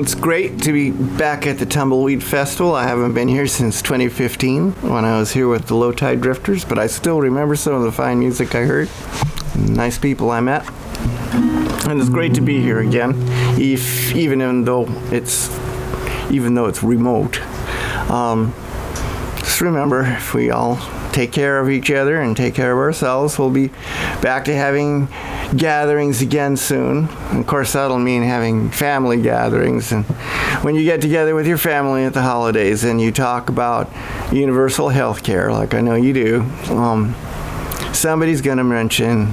It's great to be back at the Tumbleweed Festival. I haven't been here since 2015 when I was here with the Low Tide Drifters, but I still remember some of the fine music I heard, nice people I met, and it's great to be here again, even though it's remote. Just remember, if we all take care of each other and take care of ourselves, we'll be back to having gatherings again soon. And of course, that'll mean having family gatherings. And when you get together with your family at the holidays and you talk about universal health care, like I know you do, somebody's going to mention,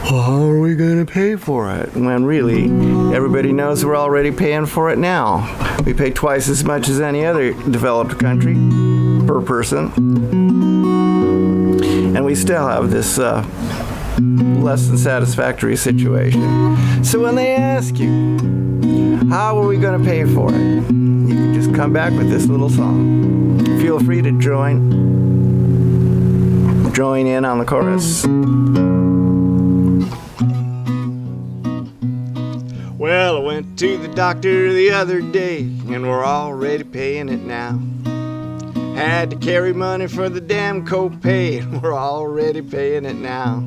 well, how are we going to pay for it? When really, everybody knows we're already paying for it now. We pay twice as much as any other developed country per person. And we still have this less than satisfactory situation. So when they ask you, how are we going to pay for it? You can just come back with this little song. Feel free to join in on the chorus. Well, I went to the doctor the other day, and we're already paying it now. Had to carry money for the damn copay, and we're already paying it now.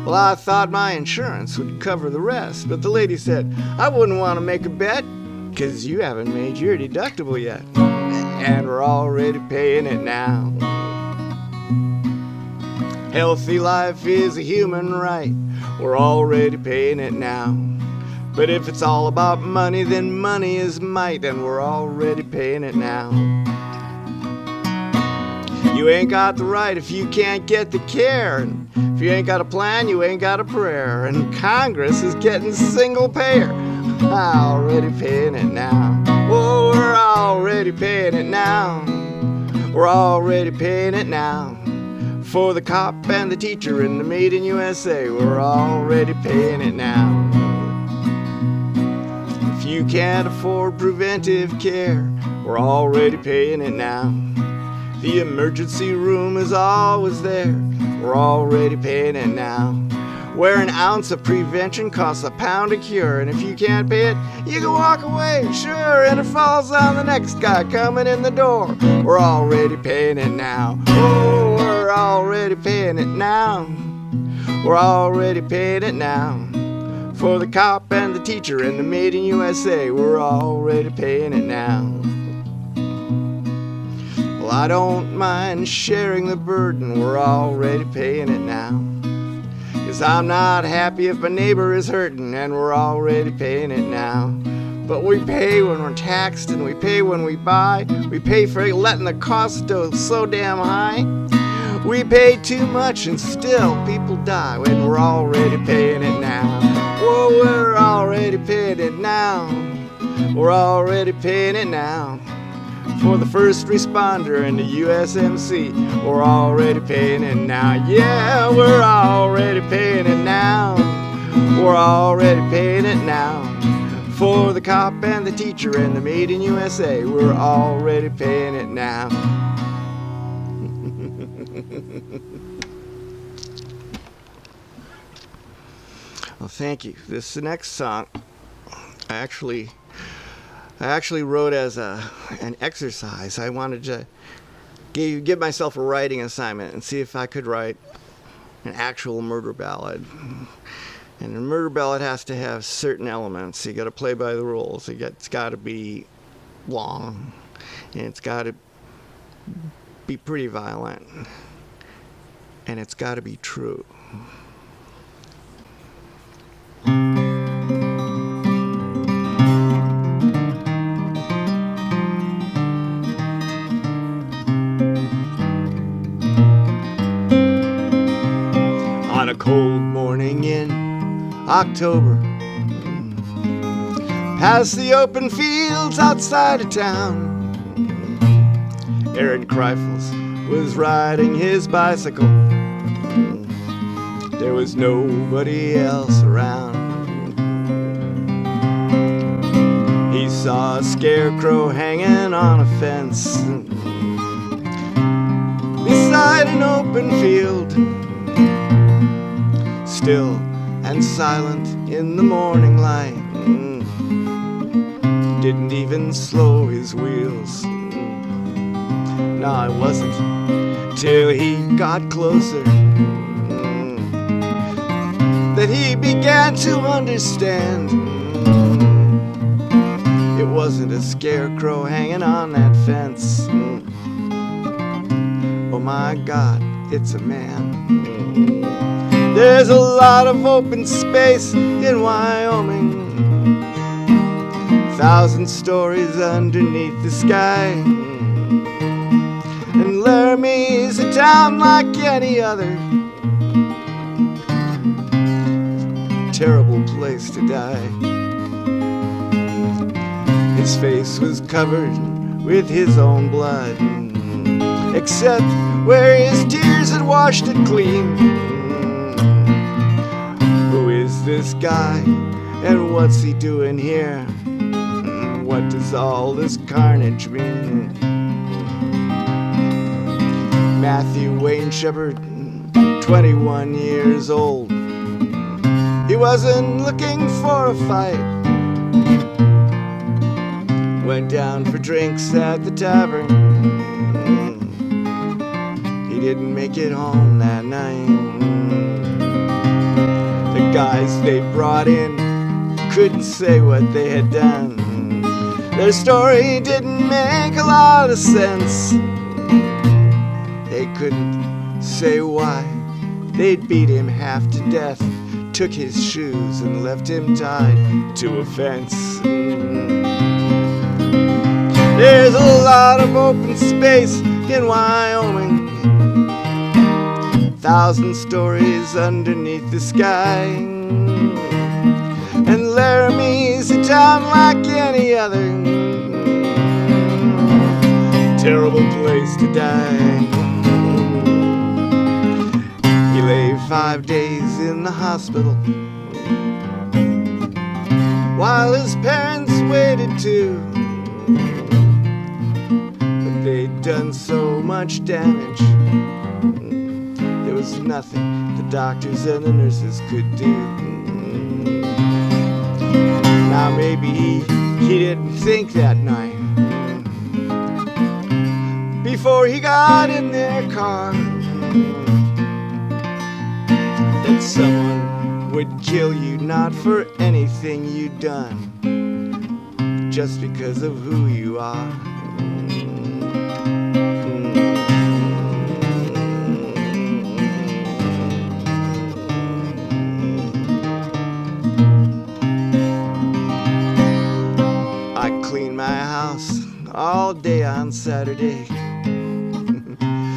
Well, I thought my insurance would cover the rest, but the lady said, I wouldn't want to make a bet, 'cause you haven't made your deductible yet. And we're already paying it now. Healthy life is a human right, we're already paying it now. But if it's all about money, then money is might, and we're already paying it now. You ain't got the right if you can't get the care. And if you ain't got a plan, you ain't got a prayer. And Congress is getting single payer. Already paying it now. Oh, we're already paying it now. We're already paying it now. For the cop and the teacher and the Made in USA, we're already paying it now. If you can't afford preventive care, we're already paying it now. The emergency room is always there, we're already paying it now. Where an ounce of prevention costs a pound of cure, and if you can't pay it, you can walk away, sure, and it falls on the next guy coming in the door. We're already paying it now. Oh, we're already paying it now. We're already paying it now. For the cop and the teacher and the Made in USA, we're already paying it now. Well, I don't mind sharing the burden, we're already paying it now. 'Cause I'm not happy if my neighbor is hurting, and we're already paying it now. But we pay when we're taxed, and we pay when we buy. We pay for letting the cost go so damn high. We pay too much and still people die, when we're already paying it now. Whoa, we're already paying it now. We're already paying it now. For the first responder and the USMC, we're already paying it now. Yeah, we're already paying it now. We're already paying it now. For the cop and the teacher and the Made in USA, we're already paying it now. Well, thank you. This next song, I actually wrote as an exercise. I wanted to give myself a writing assignment and see if I could write an actual murder ballad. And a murder ballad has to have certain elements. You got to play by the rules. It's got to be long, and it's got to be pretty violent, and it's got to be true. On a cold morning in October, past the open fields outside of town, Aaron Kreifels was riding his bicycle. There was nobody else around. He saw a scarecrow hanging on a fence beside an open field, still and silent in the morning light. didn't even slow his wheels. No, it wasn't till he got closer that he began to understand. It wasn't a scarecrow hanging on that fence. Oh my God, it's a man. There's a lot of open space in Wyoming, 1,000 stories underneath the sky. And Laramie's a town like any other. Terrible place to die. His face was covered with his own blood, except where his tears had washed it clean. Who is this guy, and what's he doing here? What does all this carnage mean? Matthew Wayne Shepard, 21 years old. He wasn't looking for a fight. Went down for drinks at the tavern. He didn't make it home that night. The guys they brought in couldn't say what they had done. Their story didn't make a lot of sense. They couldn't say why they'd beat him half to death, took his shoes and left him tied to a fence. There's a lot of open space in Wyoming, 1,000 stories underneath the sky. And Laramie's a town like any other. Terrible place to die. He lay 5 days in the hospital while his parents waited too. But they'd done so much damage, there was nothing the doctors and the nurses could do. Now maybe he didn't think that night, before he got in their car, that someone would kill you not for anything you'd done, just because of who you are. I cleaned my house all day on Saturday,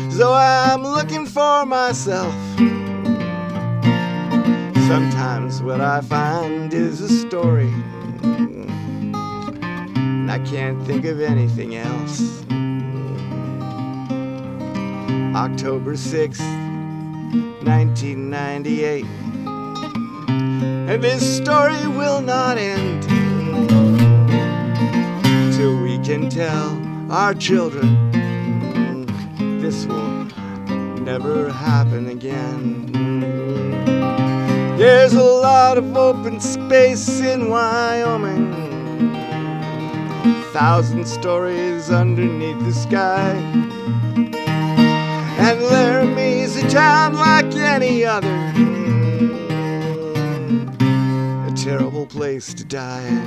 so I'm looking for myself. Sometimes what I find is a story, and I can't think of anything else. October 6th, 1998, and this story will not end till we can tell our children this will never happen again. There's a lot of open space in Wyoming, 1,000 stories underneath the sky. And Laramie's a town like any other, a terrible place to die.